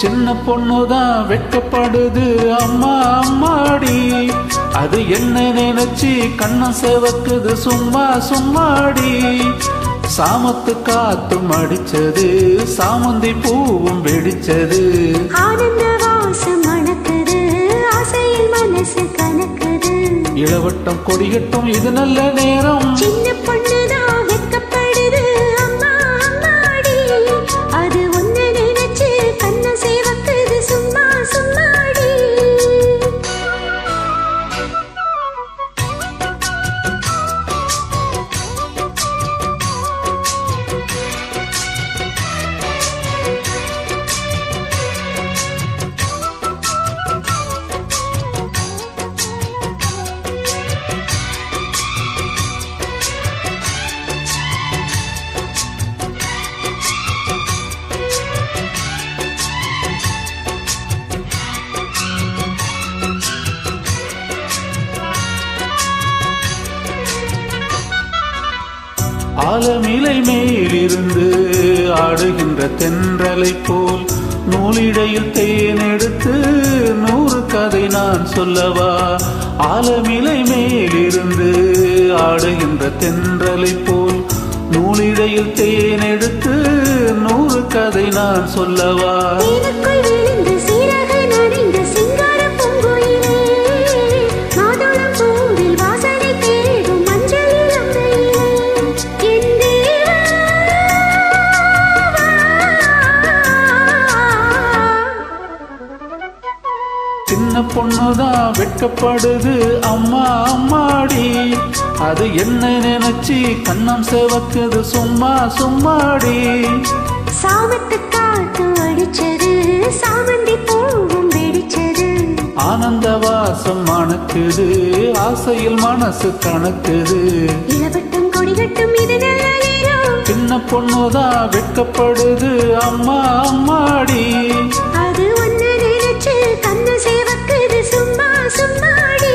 சின்ன பொண்ணுதான் வெட்கப்படுது அம்மா அம்மாடி. அது என்ன நினைச்சு கண்ணம் செவக்குது சும்மா சும்மாடி. சாமத்து காத்தும் அடிச்சது சாமந்தி பூவும் வெடிச்சது. ஆனந்த வாசம் மணக்குது ஆசையில் மனசு கணக்குது. இளவட்டம் கொடிகட்டும் இது நல்ல நேரம். சின்ன பொண்ணுதான் வெட்கப்படுது அம்மா அம்மாடி. அது ஒன்னு நினைச்சு கண்ணம் சேவக்குது சும்மா சும்மாடி. ஆலமிலை மேலிருந்து ஆடுகின்ற தென்றலை போல் நூலிடையில் தேனெடுத்து 100 கதை நான் சொல்லவா. ஆலமிலை மேலிருந்து ஆடுகின்ற தென்றலை போல் நூலிடையில் தேனெடுத்து 100 கதை நான் சொல்லவா. சின்ன பொண்ணுதான் வெட்கப்படுது அம்மா அம்மாடி. அது என்ன நினைச்சு கண்ணம் செவக்குது சும்மா சும்மாடி. சாமத்து காத்து அடிச்சது சாமந்தி பூவும் வெடிச்சது. ஆனந்த வாசம் மணக்குது ஆசையில் மனசு கணக்குது. இளவட்டம் கொடிகட்டும் இது நல்ல நேரம். சின்ன பொண்ணுதான் வெட்கப்படுது அம்மா அம்மாடி. அது ஒன்னு நினைச்சு கண்ணு சேவக்குது சும்மா சும்மாடி.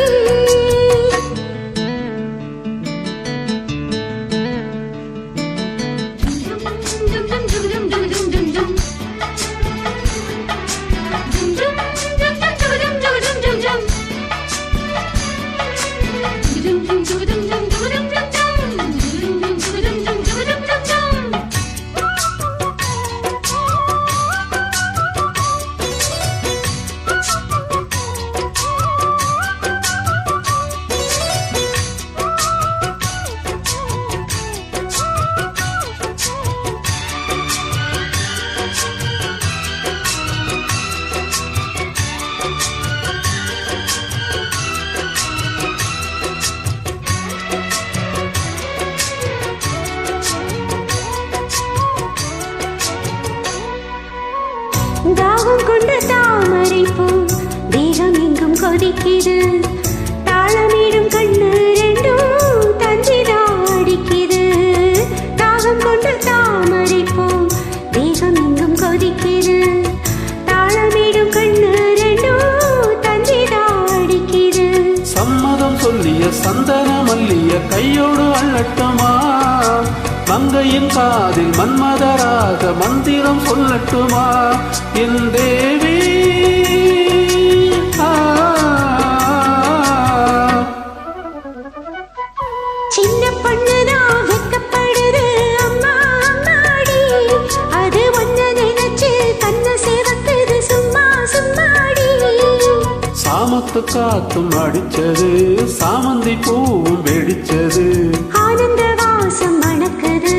தாகம் கொண்ட தாமரை பூ தேகம் எங்கும் கொதிக்குது. தாளமீடும் கண்ணு ரெண்டும் தஞ்சிடாடிக்குது. தாகம் கொண்ட தாமரை பூ தேகம் எங்கும் கொதிக்குது. தாளமீடும் கண்ணு ரெண்டும் தஞ்சிடாடிக்குது. சம்மதம் சொல்லிய சந்தன மல்லிய கையோடு அள்ளட்டுமா. மங்கையின் காதில் மன்மதராக மந்திரம் சொல்லட்டுமா. என் தேவி சின்ன பொண்ணுதான் வெட்கப்படுது அம்மா அம்மாடி. அது ஒன்னு நினைச்சு கண்ணு சேவக்குது சும்மா சும்மாடி. சாமத்து காத்தும் அடிச்சது சாமந்தி பூவும் வெடிச்சது. ஆனந்த வாசம் மணக்குது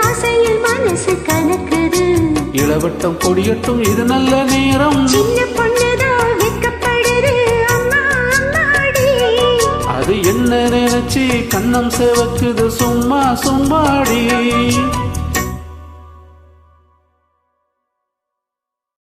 ஆசையில் மனசு கணக்குது. இளவட்டம் கொடியட்டும் இது நல்ல நேரம். சின்ன பொண்ணுதான் வெட்கப்படுது அம்மா அம்மாடி. அது என்ன நினைச்சு கண்ணம் செவக்குது சும்மா சும்மாடி.